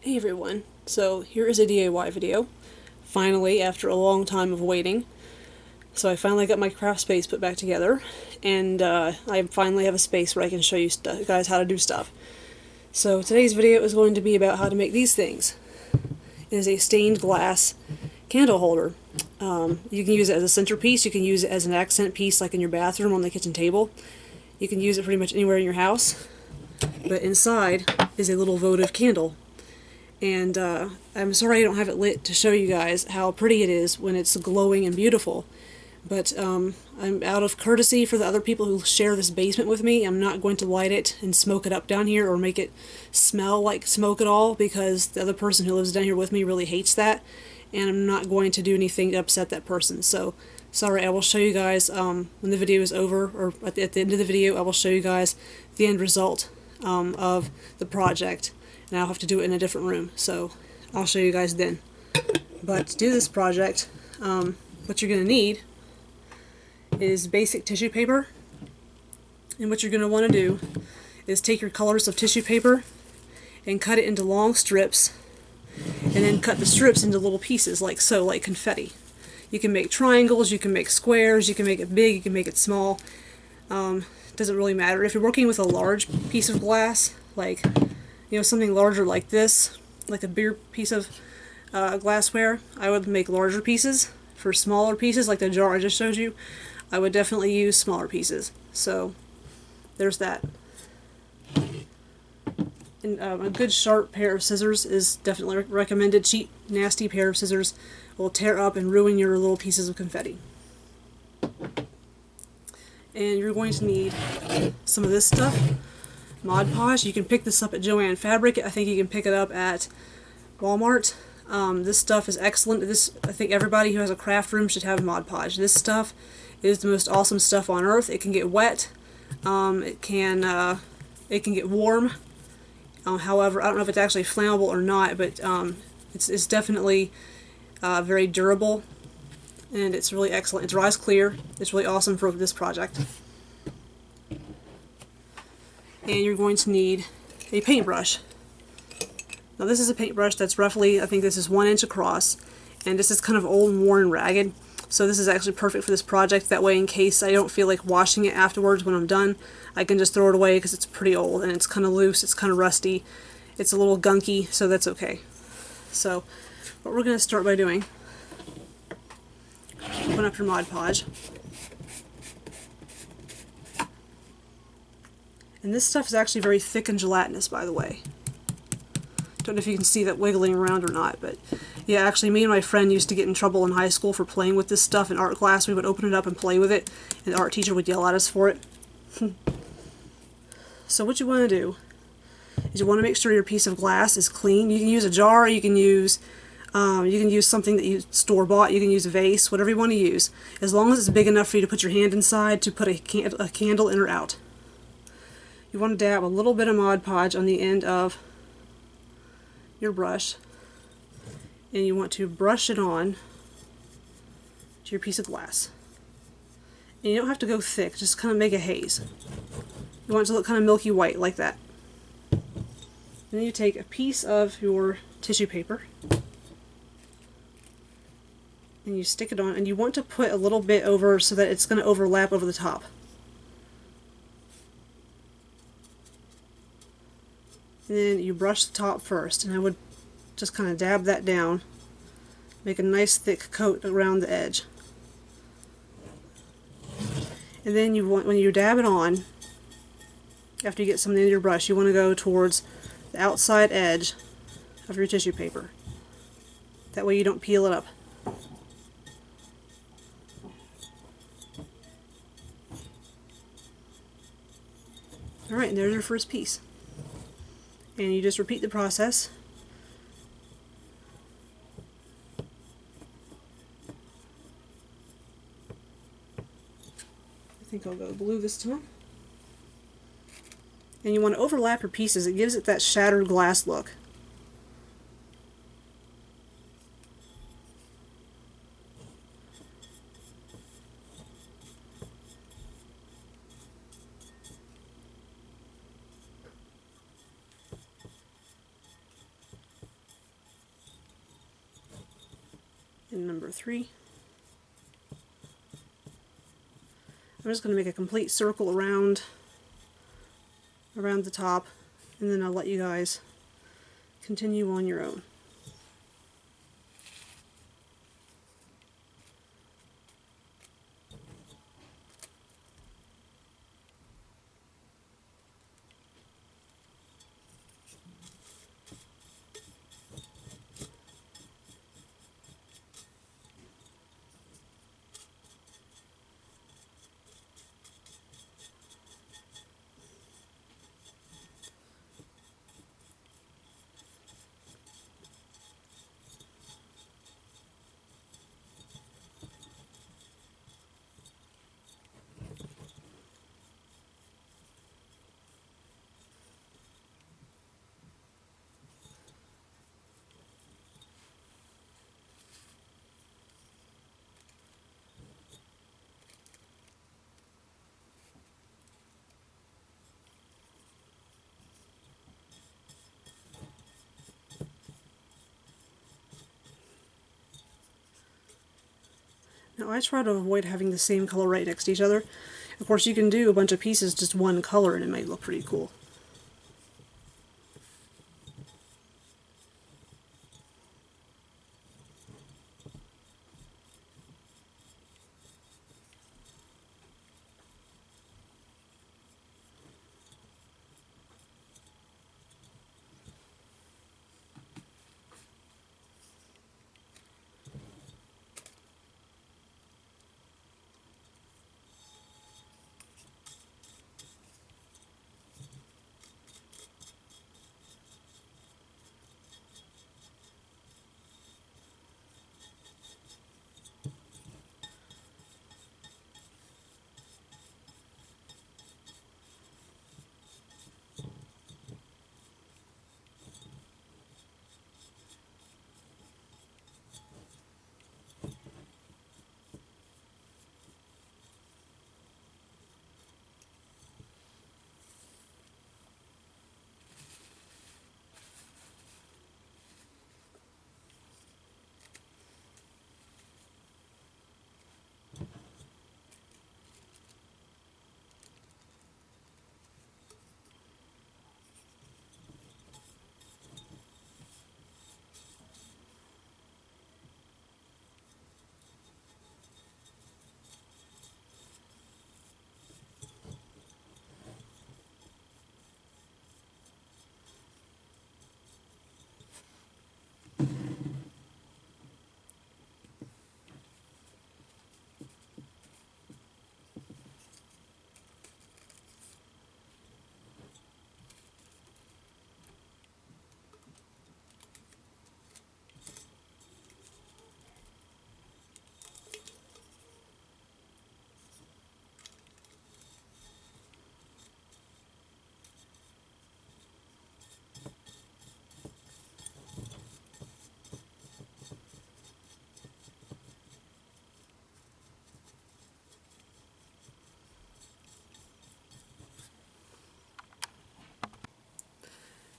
Hey everyone, so here is a DIY video, finally, after a long time of waiting. So I finally got my craft space put back together, and I finally have a space where I can show you guys how to do stuff. So today's video is going to be about how to make these things. It is a stained glass candle holder. You can use it as a centerpiece, you can use it as an accent piece like in your bathroom on the kitchen table. You can use it pretty much anywhere in your house. But inside is a little votive candle. And I'm sorry I don't have it lit to show you guys how pretty it is when it's glowing and beautiful. But I'm out of courtesy for the other people who share this basement with me. I'm not going to light it and smoke it up down here or make it smell like smoke at all, because the other person who lives down here with me really hates that, and I'm not going to do anything to upset that person. So sorry, I will show you guys when the video is over, or at the end of the video I will show you guys the end result of the project. And I'll have to do it in a different room, so I'll show you guys then. But to do this project, what you're going to need is basic tissue paper. And what you're going to want to do is take your colors of tissue paper and cut it into long strips, and then cut the strips into little pieces like so, like confetti. You can make triangles, you can make squares, you can make it big, you can make it small. Doesn't really matter. If you're working with a large piece of glass, like something larger like this, like a bigger piece of glassware, I would make larger pieces. For smaller pieces, like the jar I just showed you, I would definitely use smaller pieces. So there's that. And a good sharp pair of scissors is definitely recommended. Cheap, nasty pair of scissors will tear up and ruin your little pieces of confetti. And you're going to need some of this stuff. Mod Podge. You can pick this up at Joann Fabric. I think you can pick it up at Walmart. This stuff is excellent. I think everybody who has a craft room should have Mod Podge. This stuff is the most awesome stuff on earth. It can get wet. It can get warm. However, I don't know if it's actually flammable or not, but it's definitely very durable, and it's really excellent. It dries clear. It's really awesome for this project. And you're going to need a paintbrush. Now this is a paintbrush that's roughly, I think this is 1 inch across, and this is kind of old and worn and ragged, so this is actually perfect for this project. That way, in case I don't feel like washing it afterwards when I'm done, I can just throw it away because it's pretty old and it's kind of loose, it's kind of rusty, it's a little gunky, so that's okay. So what we're going to start by doing, open up your Mod Podge. And this stuff is actually very thick and gelatinous, by the way. Don't know if you can see that wiggling around or not, but yeah, actually me and my friend used to get in trouble in high school for playing with this stuff in art class. We would open it up and play with it, and the art teacher would yell at us for it. So what you want to do is you want to make sure your piece of glass is clean. You can use a jar, you can use something that you store-bought, you can use a vase, whatever you want to use, as long as it's big enough for you to put your hand inside to put a candle in or out. You want to dab a little bit of Mod Podge on the end of your brush, and you want to brush it on to your piece of glass. And you don't have to go thick, just kind of make a haze. You want it to look kind of milky white, like that. And then you take a piece of your tissue paper and you stick it on, and you want to put a little bit over so that it's going to overlap over the top. And then you brush the top first, and I would just kind of dab that down, make a nice thick coat around the edge. And then when you dab it on, after you get some in your brush, you want to go towards the outside edge of your tissue paper. That way you don't peel it up. Alright, and there's your first piece. And you just repeat the process. I think I'll go blue this time. And you want to overlap your pieces. It gives it that shattered glass look. and number 3. I'm just going to make a complete circle around the top, and then I'll let you guys continue on your own. Now I try to avoid having the same color right next to each other. Of course you can do a bunch of pieces just one color and it might look pretty cool.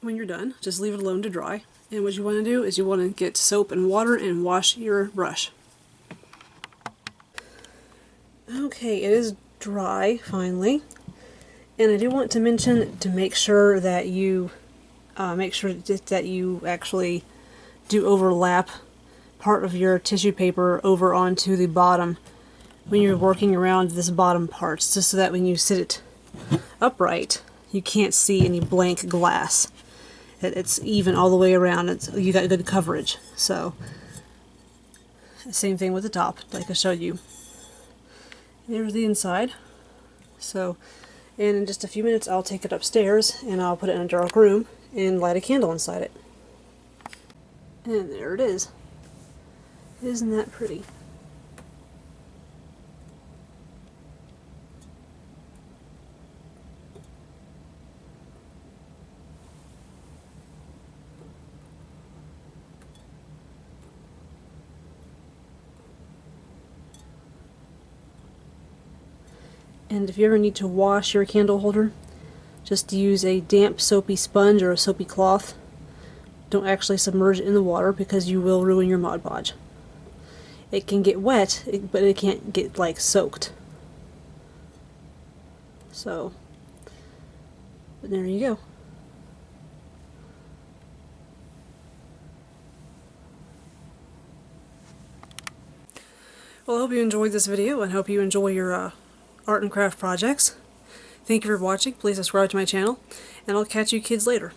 When you're done, just leave it alone to dry. And what you want to do is you want to get soap and water and wash your brush. Okay, it is dry finally. And I do want to mention to make sure that you actually do overlap part of your tissue paper over onto the bottom when you're working around this bottom part, just so that when you sit it upright, you can't see any blank glass. It's even all the way around. You got good coverage. So, same thing with the top, like I showed you. There's the inside. So, and in just a few minutes I'll take it upstairs and I'll put it in a dark room and light a candle inside it. And there it is. Isn't that pretty? And if you ever need to wash your candle holder, just use a damp soapy sponge or a soapy cloth. Don't actually submerge it in the water because you will ruin your Mod Podge. it can get wet, but it can't get like soaked. So, but there you go. Well, I hope you enjoyed this video and hope you enjoy your art and craft projects. Thank you for watching. Please subscribe to my channel, and I'll catch you kids later.